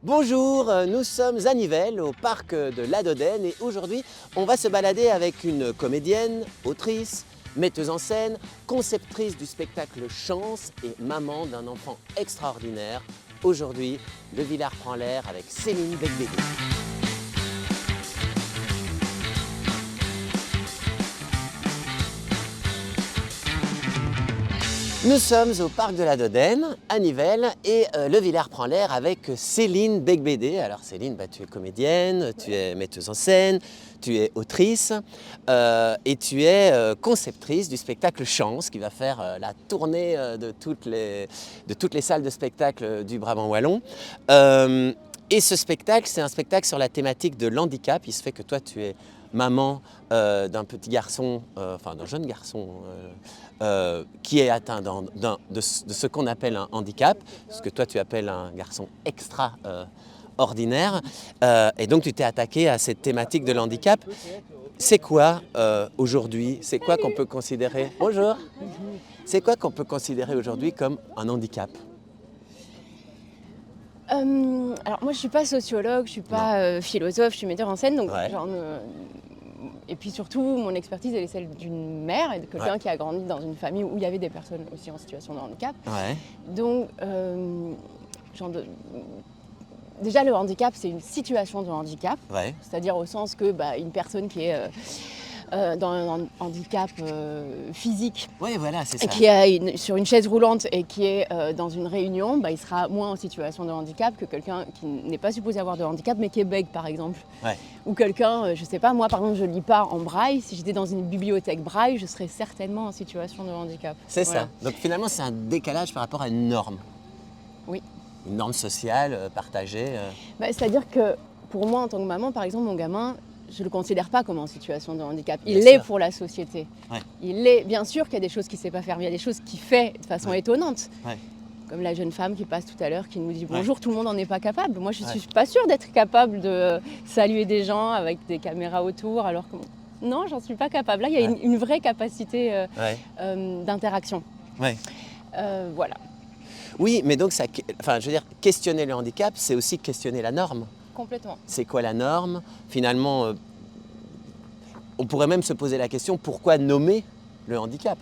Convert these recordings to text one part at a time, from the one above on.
Bonjour, nous sommes à Nivelles, au parc de la Dodène et aujourd'hui on va se balader avec une comédienne, autrice, metteuse en scène, conceptrice du spectacle Chance et maman d'un enfant extraordinaire. Aujourd'hui, Le Villard prend l'air avec Céline Beigbeder. Nous sommes au parc de la Dodène, à Nivelles, et Le Villard prend l'air avec Céline Beigbeder. Alors Céline, tu es comédienne, tu es metteuse en scène, tu es autrice et tu es conceptrice du spectacle Chance qui va faire la tournée de toutes les salles de spectacle du Brabant wallon. Et ce spectacle, c'est un spectacle sur la thématique de l'handicap. Il se fait que toi, tu es maman d'un petit garçon, d'un jeune garçon qui est atteint de ce qu'on appelle un handicap, ce que toi tu appelles un garçon extraordinaire. Et donc tu t'es attaqué à cette thématique de l'handicap. C'est quoi aujourd'hui, c'est quoi qu'on peut considérer, bonjour, c'est quoi qu'on peut considérer aujourd'hui comme un handicap? Alors moi je suis pas sociologue, je suis pas philosophe, je suis metteur en scène, donc Ouais. et puis surtout mon expertise elle est celle d'une mère et de quelqu'un Ouais. qui a grandi dans une famille où il y avait des personnes aussi en situation de handicap. Ouais. Donc déjà le handicap c'est une situation de handicap, Ouais. c'est-à-dire au sens que une personne qui est dans un handicap physique Oui, voilà, c'est ça. et qui est sur une chaise roulante et qui est dans une réunion, il sera moins en situation de handicap que quelqu'un qui n'est pas supposé avoir de handicap mais qui est bègue par exemple. Ouais. Ou quelqu'un, je sais pas, moi par exemple je lis pas en braille, si j'étais dans une bibliothèque braille, je serais certainement en situation de handicap. C'est Voilà. ça. Donc finalement, c'est un décalage par rapport à une norme. Oui. Une norme sociale partagée. C'est-à-dire que pour moi en tant que maman, par exemple, mon gamin, je ne le considère pas comme en situation de handicap. Il Bien l'est sûr. pour la société. Ouais. Il l'est, bien sûr qu'il y a des choses qu'il ne sait pas faire, mais il y a des choses qu'il fait de façon Ouais. étonnante. Ouais. Comme la jeune femme qui passe tout à l'heure, qui nous dit Ouais. bonjour, tout le monde n'en est pas capable. Moi, je ne Ouais. suis pas sûre d'être capable de saluer des gens avec des caméras autour, alors que non, j'en suis pas capable. Là, il y a Ouais. une vraie capacité Ouais. d'interaction. Ouais. Voilà, Oui, mais donc, je veux dire, questionner le handicap, c'est aussi questionner la norme. complètement. C'est quoi la norme? Finalement, on pourrait même se poser la question, pourquoi nommer le handicap?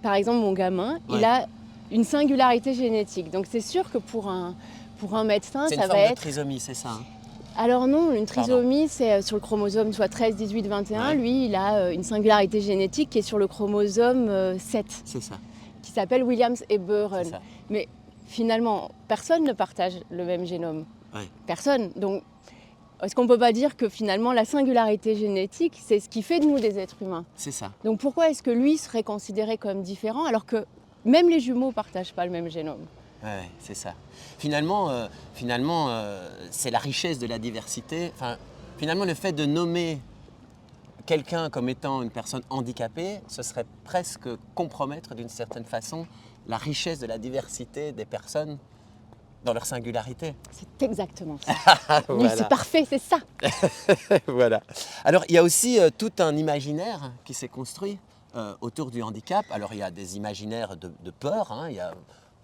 Par exemple, mon gamin, Ouais. il a une singularité génétique. Donc, c'est sûr que pour un médecin, C'est ça une va forme de être... trisomie, c'est ça, hein? Alors non, une trisomie, c'est sur le chromosome soit 13, 18, 21. Ouais. Lui, il a une singularité génétique qui est sur le chromosome 7, C'est ça, qui s'appelle Williams et c'est Burren. ça. Mais finalement, personne ne partage le même génome. Ouais. Personne. Donc, est-ce qu'on ne peut pas dire que finalement, la singularité génétique, c'est ce qui fait de nous des êtres humains? C'est ça. Donc pourquoi est-ce que lui serait considéré comme différent alors que même les jumeaux ne partagent pas le même génome? Ouais, c'est ça. Finalement, c'est la richesse de la diversité. Enfin, finalement, le fait de nommer quelqu'un comme étant une personne handicapée, ce serait presque compromettre d'une certaine façon la richesse de la diversité des personnes dans leur singularité. C'est exactement ça. Lui, Voilà. c'est parfait, c'est ça. Voilà. Alors, il y a aussi tout un imaginaire qui s'est construit autour du handicap. Alors, il y a des imaginaires de peur, hein. Il y a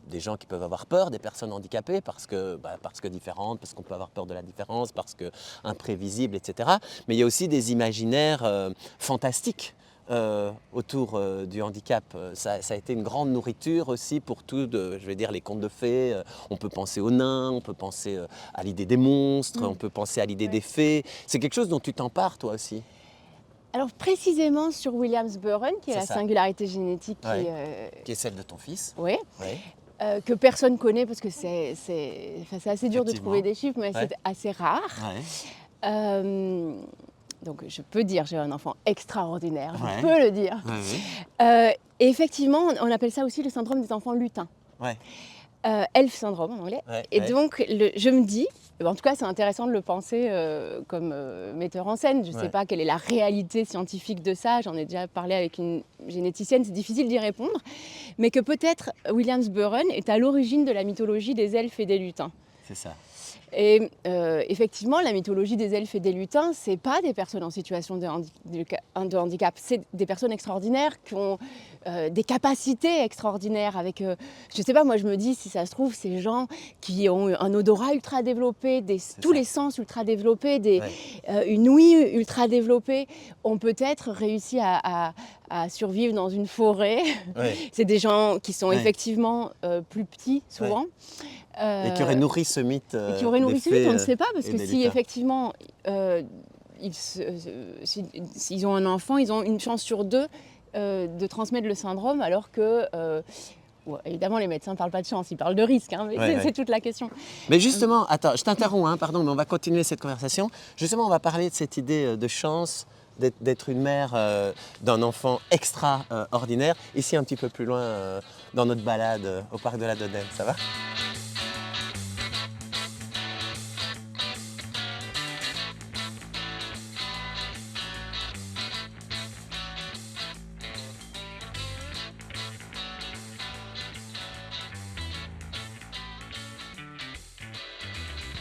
des gens qui peuvent avoir peur des personnes handicapées parce que différentes, parce qu'on peut avoir peur de la différence, parce que imprévisible, etc. Mais il y a aussi des imaginaires fantastiques autour du handicap. Ça a été une grande nourriture aussi pour les contes de fées. On peut penser aux nains, on peut penser à l'idée des monstres, on peut penser à l'idée des fées. C'est quelque chose dont tu t'empares toi aussi. Alors précisément sur Williams Burren, qui est C'est la ça. singularité génétique Qui est celle de ton fils. ouais, Ouais. que personne connaît parce que c'est assez dur de Effectivement. trouver des chiffres, mais Ouais. c'est assez rare. Ouais. Donc je peux dire, j'ai un enfant extraordinaire, Ouais. je peux le dire. Ouais. Et effectivement, on appelle ça aussi le syndrome des enfants lutins. Ouais. Elf syndrome en anglais. Ouais. Et Ouais. donc, je me dis, en tout cas, c'est intéressant de le penser comme metteur en scène. Je ne sais Ouais. pas quelle est la réalité scientifique de ça. J'en ai déjà parlé avec une généticienne, c'est difficile d'y répondre. Mais que peut-être Williams Burren est à l'origine de la mythologie des elfes et des lutins. C'est ça. Effectivement, la mythologie des elfes et des lutins, c'est pas des personnes en situation de handicap, c'est des personnes extraordinaires qui ont des capacités extraordinaires avec, je sais pas, moi je me dis, si ça se trouve, ces gens qui ont un odorat ultra développé, tous les sens ultra développés, une ouïe ultra développée, ont peut-être réussi à survivre dans une forêt. Ouais. C'est des gens qui sont effectivement plus petits, souvent. Et qui auraient nourri ce mythe. Qui auraient nourri ce mythe, on ne sait pas, parce que si effectivement s'ils ont un enfant, ils ont une chance sur 2 de transmettre le syndrome, alors que évidemment les médecins ne parlent pas de chance, ils parlent de risque, hein, mais c'est toute la question. Mais justement, attends, je t'interromps, pardon, mais on va continuer cette conversation. Justement, on va parler de cette idée de chance, d'être une mère d'un enfant extraordinaire, ici un petit peu plus loin dans notre balade au parc de la Dodène, ça va ?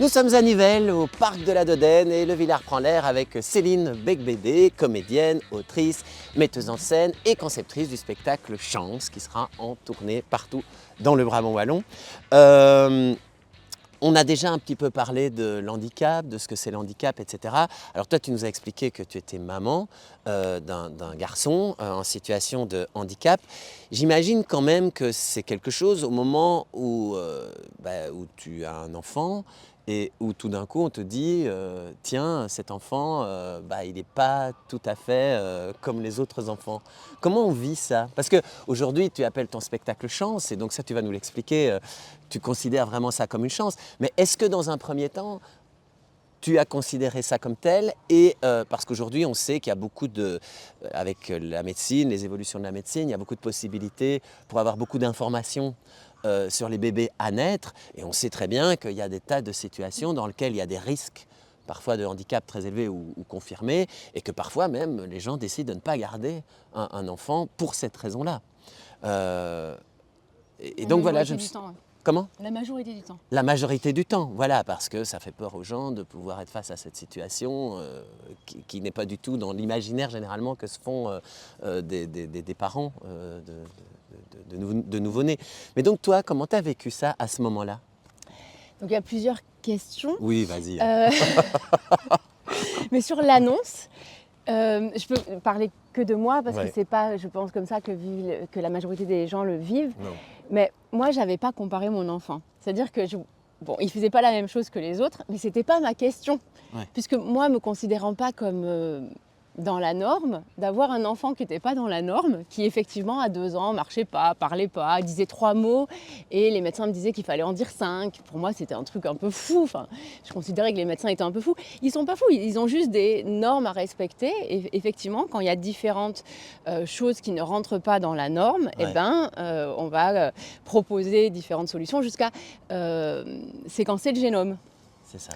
Nous sommes à Nivelles, au parc de la Dodène, et le Villard prend l'air avec Céline Becbédé, comédienne, autrice, metteuse en scène et conceptrice du spectacle Chance, qui sera en tournée partout dans le Brabant wallon. On a déjà un petit peu parlé de l'handicap, de ce que c'est l'handicap, etc. Alors toi, tu nous as expliqué que tu étais maman d'un garçon en situation de handicap. J'imagine quand même que c'est quelque chose au moment où tu as un enfant, et où tout d'un coup on te dit tiens, cet enfant il n'est pas tout à fait comme les autres enfants. Comment on vit ça? Parce qu'aujourd'hui tu appelles ton spectacle Chance, et donc ça tu vas nous l'expliquer, tu considères vraiment ça comme une chance. Mais est-ce que dans un premier temps tu as considéré ça comme tel? Et parce qu'aujourd'hui on sait qu'il y a beaucoup avec la médecine, les évolutions de la médecine, il y a beaucoup de possibilités pour avoir beaucoup d'informations sur les bébés à naître, et on sait très bien qu'il y a des tas de situations dans lesquelles il y a des risques, parfois de handicap très élevés ou confirmés, et que parfois même les gens décident de ne pas garder un enfant pour cette raison-là. Et donc voilà, Comment ? La majorité du temps. La majorité du temps, voilà, parce que ça fait peur aux gens de pouvoir être face à cette situation qui n'est pas du tout dans l'imaginaire généralement que se font des parents de nouveau-nés. Mais donc toi, comment tu as vécu ça à ce moment-là? Donc il y a plusieurs questions. Oui, vas-y. Mais sur l'annonce, je peux parler que de moi, parce que c'est pas, je pense, comme ça que la majorité des gens le vivent. Non. Mais moi, j'avais pas comparé mon enfant. C'est-à-dire que il faisait pas la même chose que les autres, mais c'était pas ma question. Ouais. Puisque moi, me considérant pas comme dans la norme, d'avoir un enfant qui n'était pas dans la norme, qui effectivement à 2 ans marchait pas, parlait pas, disait 3 mots, et les médecins me disaient qu'il fallait en dire 5. Pour moi, c'était un truc un peu fou. Enfin, je considérais que les médecins étaient un peu fous. Ils sont pas fous, ils ont juste des normes à respecter. Et effectivement, quand il y a différentes choses qui ne rentrent pas dans la norme, on va proposer différentes solutions jusqu'à séquencer le génome. C'est ça.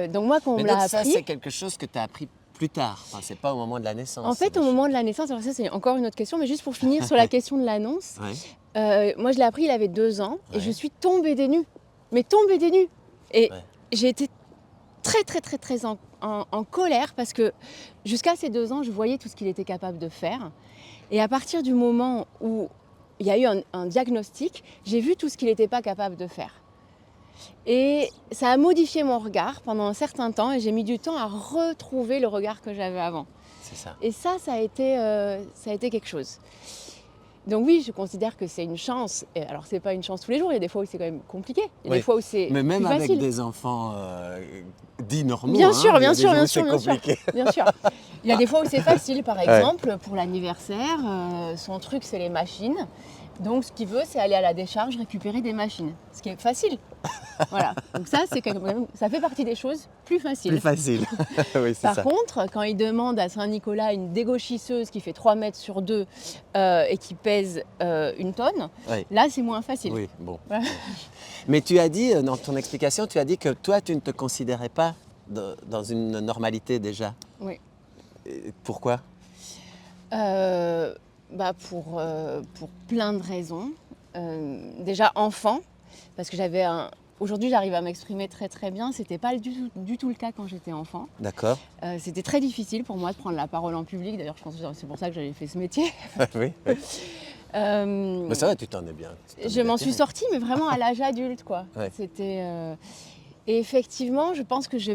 Donc moi, quand on me l'a appris... ça, c'est quelque chose que tu as appris plus tard, enfin, c'est pas au moment de la naissance. En fait, au moment de la naissance, alors ça c'est encore une autre question, mais juste pour finir sur la question de l'annonce, moi je l'ai appris, il avait 2 ans, et je suis tombée des nues, mais tombée des nues. Et j'ai été très en colère, parce que jusqu'à ces 2 ans, je voyais tout ce qu'il était capable de faire. Et à partir du moment où il y a eu un diagnostic, j'ai vu tout ce qu'il n'était pas capable de faire. Et ça a modifié mon regard pendant un certain temps, et j'ai mis du temps à retrouver le regard que j'avais avant. C'est ça. Et ça a été quelque chose. Donc oui, je considère que c'est une chance. Et alors c'est pas une chance tous les jours, il y a des fois où c'est quand même compliqué. Il y a des fois où c'est mais même plus avec facile. Des enfants dits normaux, bien sûr. Il y a des fois où c'est facile, par exemple, pour l'anniversaire, son truc c'est les machines. Donc ce qu'il veut, c'est aller à la décharge récupérer des machines, ce qui est facile. Voilà. Donc ça, ça fait partie des choses plus faciles. Plus facile. Oui, c'est Par ça. contre, quand il demande à Saint-Nicolas une dégauchisseuse qui fait 3 mètres sur 2 et qui pèse 1 tonne, là c'est moins facile. Oui, bon. Voilà. Mais tu as dit, dans ton explication, tu as dit que toi, tu ne te considérais pas dans une normalité déjà. Oui. Et pourquoi ? Pour plein de raisons. Déjà enfant, parce que j'avais aujourd'hui, j'arrive à m'exprimer très très bien. C'était pas du tout le cas quand j'étais enfant. D'accord. C'était très difficile pour moi de prendre la parole en public. D'ailleurs, je pense que c'est pour ça que j'avais fait ce métier. Oui. Mais ça va, tu t'en es bien. Je m'en suis sortie, mais vraiment à l'âge adulte, quoi. Ouais. C'était. Et effectivement, je pense que je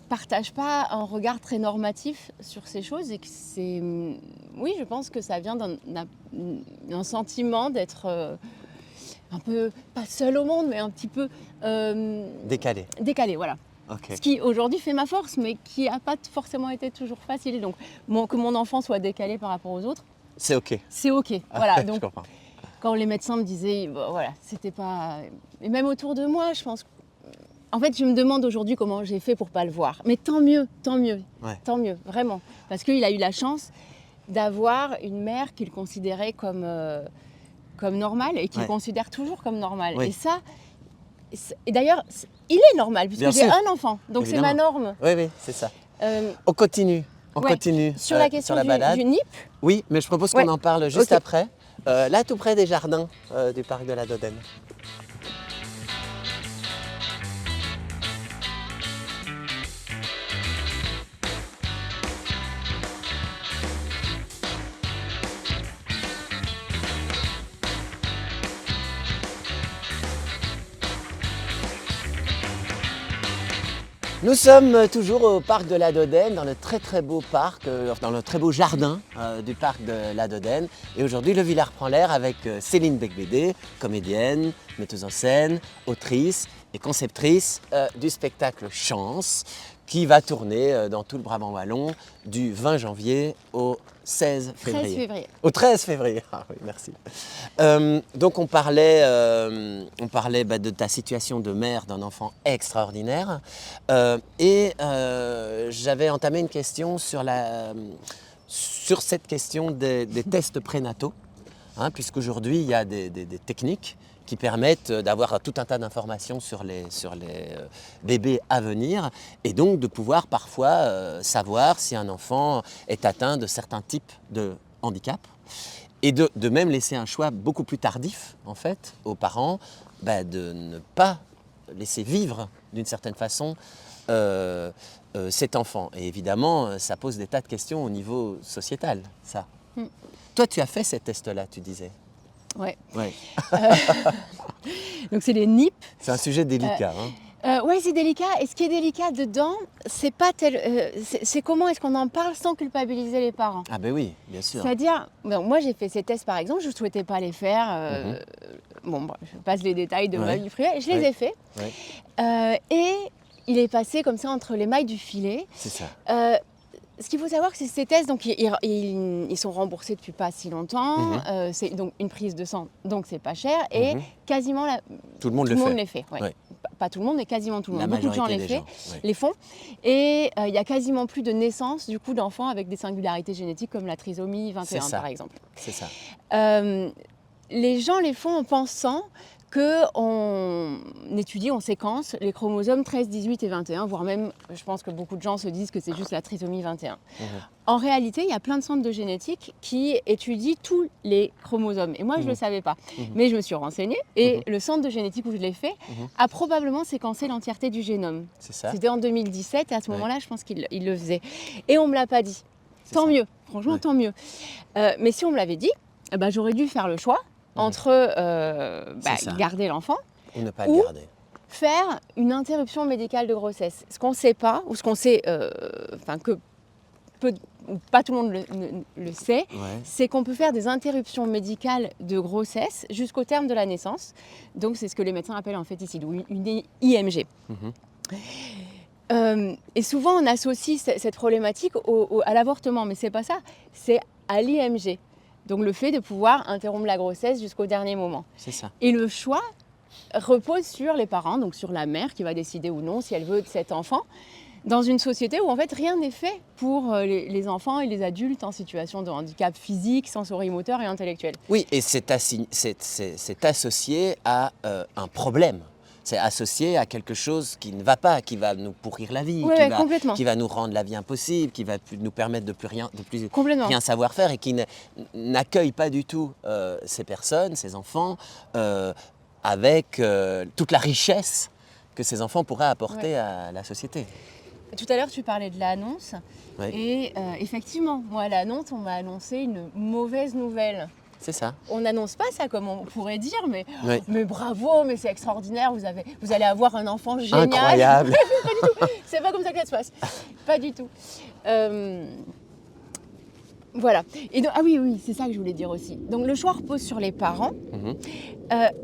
partage pas un regard très normatif sur ces choses et que c'est. Oui, je pense que ça vient d'un sentiment d'être un peu, pas seul au monde, mais un petit peu décalé, voilà. Okay. Ce qui aujourd'hui fait ma force, mais qui n'a pas forcément été toujours facile. Donc, que mon enfant soit décalé par rapport aux autres, c'est OK. C'est OK. Voilà. Donc, je comprends. Quand les médecins me disaient, voilà, c'était pas. Et même autour de moi, je pense. En fait, je me demande aujourd'hui comment j'ai fait pour pas le voir. Mais tant mieux, Ouais. tant mieux, vraiment. Parce qu'il a eu la chance d'avoir une mère qu'il considérait comme normale et qu'il considère toujours comme normale. Oui. Et ça, et d'ailleurs, il est normal puisque j'ai un enfant. Donc évidemment. c'est ma norme. Oui, c'est ça. On continue. Sur la question du NIP. Oui, mais je propose qu'on en parle juste après. Là, tout près des jardins du parc de la Dodène. Nous sommes toujours au parc de la Dodène, dans le très très beau parc, dans le très beau jardin du parc de la Dodène. Et aujourd'hui, le Villard prend l'air avec Céline Becbédé, comédienne, metteuse en scène, autrice et conceptrice du spectacle Chance, qui va tourner dans tout le Brabant wallon du 20 janvier au 16 février. 13 février. Au 13 février, ah oui, merci. Donc on parlait de ta situation de mère d'un enfant extraordinaire et j'avais entamé une question sur cette question des tests prénataux, puisqu'aujourd'hui il y a des techniques qui permettent d'avoir tout un tas d'informations sur les bébés à venir et donc de pouvoir parfois savoir si un enfant est atteint de certains types de handicap et de même laisser un choix beaucoup plus tardif en fait aux parents de ne pas laisser vivre d'une certaine façon cet enfant. Et évidemment, ça pose des tas de questions au niveau sociétal, ça. Toi, tu as fait ces tests-là, tu disais. Ouais. Donc c'est les NIP. C'est un sujet délicat. Oui, c'est délicat. Et ce qui est délicat dedans, c'est pas c'est comment est-ce qu'on en parle sans culpabiliser les parents. Ah ben oui, bien sûr. C'est-à-dire, moi j'ai fait ces tests par exemple, je ne souhaitais pas les faire. Je passe les détails de ma vie privée. Je les ai faits. Et il est passé comme ça entre les mailles du filet. C'est ça. Ce qu'il faut savoir, c'est que ces tests, donc, ils sont remboursés depuis pas si longtemps. C'est donc une prise de sang, donc c'est pas cher. Et quasiment tout le monde les fait. Pas tout le monde, mais quasiment tout le monde. Beaucoup de gens les font. Et il y a quasiment plus de naissances du coup, d'enfants avec des singularités génétiques comme la trisomie 21 par exemple. C'est ça. Les gens les font en pensant qu'on étudie, on séquence les chromosomes 13, 18 et 21, voire même, je pense que beaucoup de gens se disent que c'est juste la trisomie 21. En réalité, il y a plein de centres de génétique qui étudient tous les chromosomes. Et moi, je ne le savais pas. Mais je me suis renseignée et le centre de génétique où je l'ai fait a probablement séquencé l'entièreté du génome. C'est ça. C'était en 2017 et à ce moment-là, je pense qu'il le faisait. Et on ne me l'a pas dit. Tant mieux, franchement, tant mieux. Mais si on me l'avait dit, j'aurais dû faire le choix entre garder l'enfant ou ne pas le garder. Faire une interruption médicale de grossesse. Ce qu'on ne sait pas, ou ce qu'on sait, que pas tout le monde le sait, c'est qu'on peut faire des interruptions médicales de grossesse jusqu'au terme de la naissance. Donc c'est ce que les médecins appellent en féticide, ou une IMG. Et souvent on associe cette problématique à l'avortement, mais c'est pas ça, c'est à l'IMG. Donc le fait de pouvoir interrompre la grossesse jusqu'au dernier moment. C'est ça. Et le choix repose sur les parents, donc sur la mère qui va décider ou non si elle veut de cet enfant, dans une société où en fait rien n'est fait pour les enfants et les adultes en situation de handicap physique, sensorimoteur et intellectuel. Oui, et c'est associé à un problème. C'est associé à quelque chose qui ne va pas, qui va nous pourrir la vie, qui va nous rendre la vie impossible, qui va nous permettre de plus rien savoir faire et qui n'accueille pas du tout ces personnes, ces enfants, avec toute la richesse que ces enfants pourraient apporter Ouais. à la société. Tout à l'heure, tu parlais de l'annonce. Oui. Et effectivement, moi, à l'annonce, on m'a annoncé une mauvaise nouvelle. C'est ça. On n'annonce pas ça comme on pourrait dire, Oui. mais bravo, mais c'est extraordinaire, vous allez avoir un enfant génial. Incroyable. C'est pas comme ça que ça se passe. Pas du tout. Voilà. Et donc, ah oui, c'est ça que je voulais dire aussi. Donc le choix repose sur les parents, Mhm.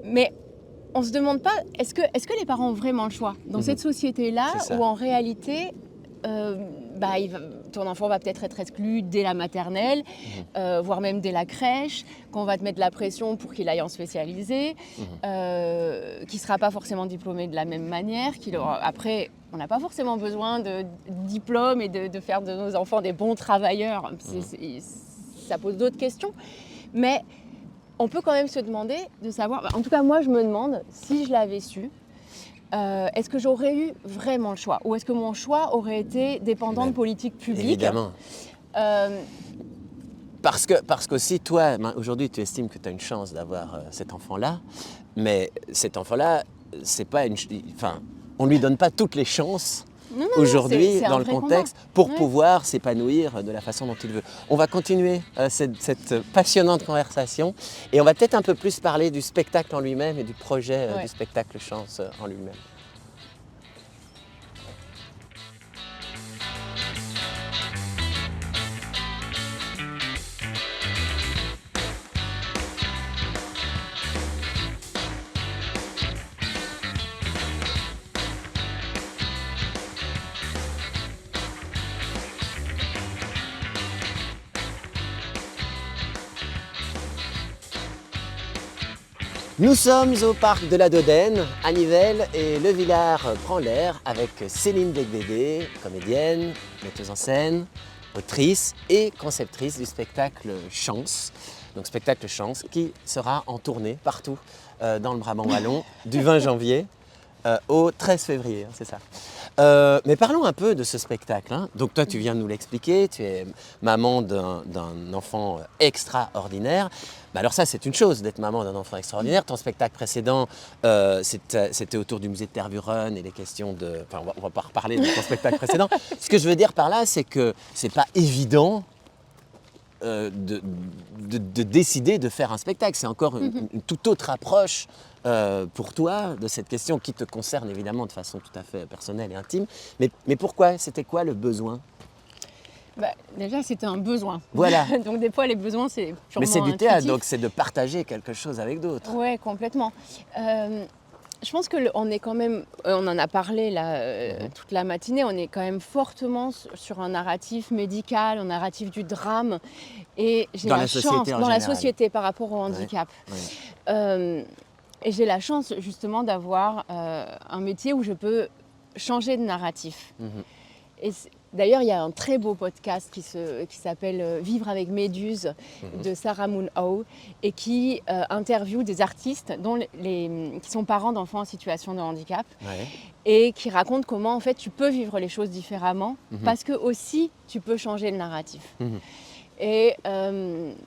mais on se demande pas, est-ce que les parents ont vraiment le choix dans cette société-là C'est ça. où en réalité, ton enfant va peut-être être exclu dès la maternelle, voire même dès la crèche, qu'on va te mettre de la pression pour qu'il aille en spécialisé, qu'il ne sera pas forcément diplômé de la même manière, après, on n'a pas forcément besoin de diplôme et de faire de nos enfants des bons travailleurs. Ça pose d'autres questions. Mais on peut quand même se demander de savoir, en tout cas moi je me demande, si je l'avais su, est-ce que j'aurais eu vraiment le choix? Ou est-ce que mon choix aurait été dépendant de politiques publiques? Évidemment. Parce qu'aussi, toi, aujourd'hui, tu estimes que tu as une chance d'avoir cet enfant-là, mais cet enfant-là, c'est pas on ne lui donne pas toutes les chances Non, aujourd'hui c'est un dans le vrai contexte combat. pour Ouais. pouvoir s'épanouir de la façon dont il veut. On va continuer cette passionnante conversation et on va peut-être un peu plus parler du spectacle en lui-même et du projet Ouais. du spectacle Chance en lui-même. Nous sommes au parc de la Dodène, à Nivelles, et Le Villard prend l'air avec Céline Becbédé, comédienne, metteuse en scène, autrice et conceptrice du spectacle Chance. Donc spectacle Chance qui sera en tournée partout dans le Brabant wallon du 20 janvier au 13 février, c'est ça. Mais parlons un peu de ce spectacle, hein. Donc toi, tu viens de nous l'expliquer, tu es maman d'un enfant extraordinaire. Bah alors ça, c'est une chose d'être maman d'un enfant extraordinaire. Ton spectacle précédent, c'était autour du musée de Tervuren et les questions de... Enfin, on va pas reparler de ton spectacle précédent. Ce que je veux dire par là, c'est que c'est pas évident de décider de faire un spectacle. C'est encore une toute autre approche pour toi de cette question qui te concerne évidemment de façon tout à fait personnelle et intime. Mais pourquoi? C'était quoi le besoin? Déjà, c'était un besoin. Voilà. Donc des fois, les besoins, c'est purement Mais c'est du théâtre, intuitif. donc c'est de partager quelque chose avec d'autres. Ouais, complètement. Je pense qu'on est quand même, on en a parlé là toute la matinée, on est quand même fortement sur un narratif médical, un narratif du drame. Et j'ai Dans la la société chance, en dans la général. société par rapport au handicap. Ouais. Et j'ai la chance justement d'avoir un métier où je peux changer de narratif. Et d'ailleurs, il y a un très beau podcast qui s'appelle Vivre avec Méduse de Sarah Moon Ho et qui interviewe des artistes qui sont parents d'enfants en situation de handicap Ouais. et qui racontent comment en fait tu peux vivre les choses différemment parce que aussi tu peux changer le narratif. Et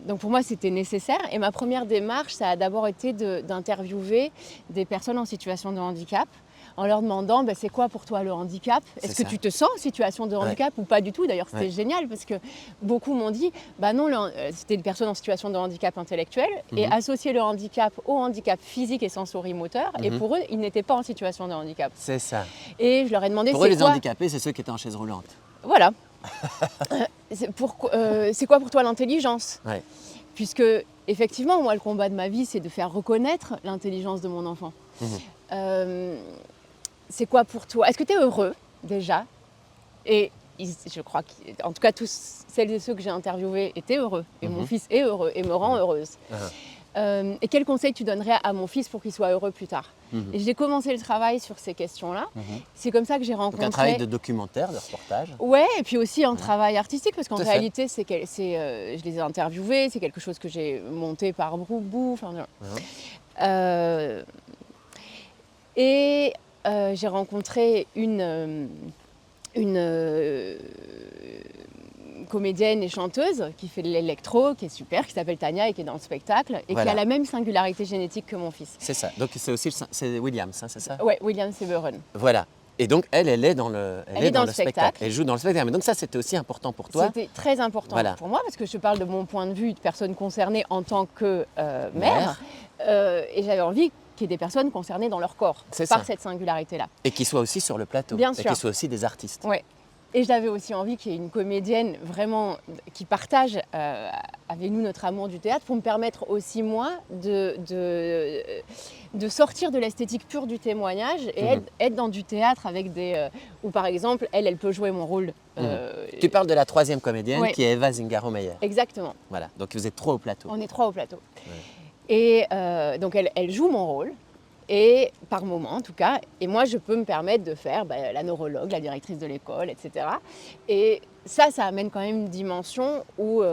donc pour moi c'était nécessaire et ma première démarche ça a d'abord été d'interviewer des personnes en situation de handicap en leur demandant c'est quoi pour toi le handicap? Est-ce que tu te sens en situation de handicap ou pas du tout? D'ailleurs c'était génial parce que beaucoup m'ont dit non, c'était des personnes en situation de handicap intellectuel et associer le handicap au handicap physique et sensorimoteur et pour eux ils n'étaient pas en situation de handicap. C'est ça. Et je leur ai demandé Pour eux, les handicapés, c'est ceux qui étaient en chaise roulante. Voilà. C'est quoi pour toi l'intelligence? Ouais. Puisque, effectivement, moi, le combat de ma vie, c'est de faire reconnaître l'intelligence de mon enfant. C'est quoi pour toi? Est-ce que tu es heureux, déjà? Et je crois qu'en tout cas, tous celles et ceux que j'ai interviewés étaient heureux. Et mon fils est heureux et me rend heureuse. Et quel conseil tu donnerais à mon fils pour qu'il soit heureux plus tard? Et j'ai commencé le travail sur ces questions-là. C'est comme ça que j'ai rencontré... Donc un travail de documentaire, de reportage. Ouais, et puis aussi un travail artistique, parce qu'en Tout à fait. réalité, je les ai interviewés, c'est quelque chose que j'ai monté par bout. Et j'ai rencontré une comédienne et chanteuse qui fait de l'électro, qui est super, qui s'appelle Tania et qui est dans le spectacle et Voilà. qui a la même singularité génétique que mon fils. C'est ça. Donc c'est aussi c'est Williams, hein, c'est ça? Ouais, William Severin. Voilà. Et donc elle est dans le, Elle est dans le spectacle. Elle joue dans le spectacle. Mais donc ça, c'était aussi important pour toi. C'était très important Voilà. pour moi parce que je parle de mon point de vue de personne concernée en tant que mère. Et j'avais envie qu'il y ait des personnes concernées dans leur corps par cette singularité-là. Et qui soient aussi sur le plateau. Bien et sûr. qui soient aussi des artistes. Ouais. Et j'avais aussi envie qu'il y ait une comédienne vraiment qui partage avec nous notre amour du théâtre pour me permettre aussi moi de sortir de l'esthétique pure du témoignage et être dans du théâtre avec des... où par exemple, elle peut jouer mon rôle. Tu parles de la troisième comédienne qui est Eva Zingaro-Meyer. Exactement. Voilà, donc vous êtes 3 au plateau. On est 3 au plateau. Ouais. Et donc elle joue mon rôle. Et par moment en tout cas, et moi je peux me permettre de faire la neurologue, la directrice de l'école, etc. Et ça amène quand même une dimension où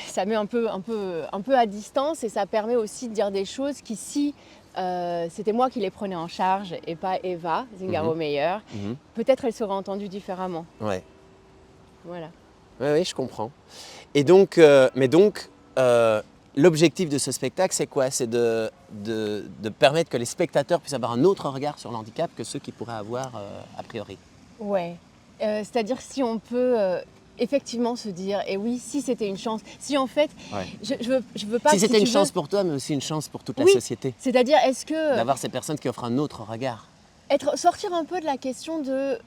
ça met un peu à distance et ça permet aussi de dire des choses qui si c'était moi qui les prenais en charge et pas Eva Zingaro-Meyer, peut-être elle serait entendue différemment. Ouais. Voilà. Oui, je comprends. Et donc, l'objectif de ce spectacle, c'est quoi? C'est de permettre que les spectateurs puissent avoir un autre regard sur le handicap que ceux qu'ils pourraient avoir a priori. Ouais. C'est-à-dire si on peut effectivement se dire, et oui, si c'était une chance, si en fait, je veux pas... Si c'était une chance pour toi, mais aussi une chance pour toute la société. C'est-à-dire, est-ce que... D'avoir ces personnes qui offrent un autre regard. Sortir un peu de la question de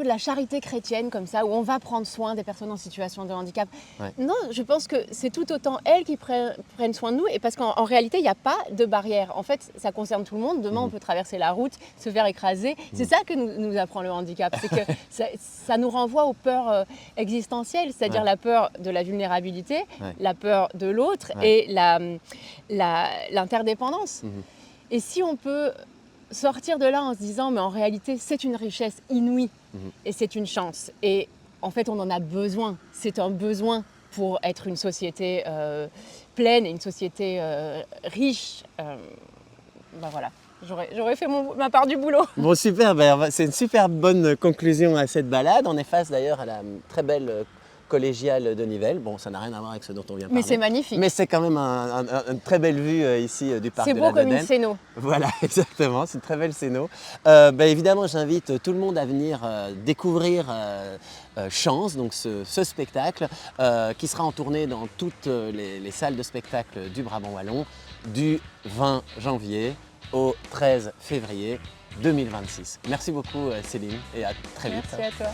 la charité chrétienne comme ça, où on va prendre soin des personnes en situation de handicap. Ouais. Non, je pense que c'est tout autant elles qui prennent soin de nous, et parce qu'en réalité, il n'y a pas de barrière. En fait, ça concerne tout le monde. Demain, on peut traverser la route, se faire écraser. C'est ça que nous apprend le handicap. C'est que ça nous renvoie aux peurs existentielles, c'est-à-dire la peur de la vulnérabilité, la peur de l'autre et l'interdépendance. Et si on peut sortir de là en se disant mais en réalité c'est une richesse inouïe et c'est une chance et en fait on en a besoin, c'est un besoin pour être une société pleine et une société riche, voilà, j'aurais fait ma part du boulot. Bon super, c'est une super bonne conclusion à cette balade. On est face d'ailleurs à la très belle collégiale de Nivelles. Bon, ça n'a rien à voir avec ce dont on vient parler. Mais c'est magnifique. Mais c'est quand même une très belle vue ici du parc de la Dodène. C'est beau comme une scéno. Voilà, exactement, c'est une très belle scéno. Évidemment, j'invite tout le monde à venir découvrir Chance, donc ce spectacle qui sera en tournée dans toutes les salles de spectacle du Brabant Wallon du 20 janvier au 13 février 2026. Merci beaucoup Céline et à très vite. Merci à toi.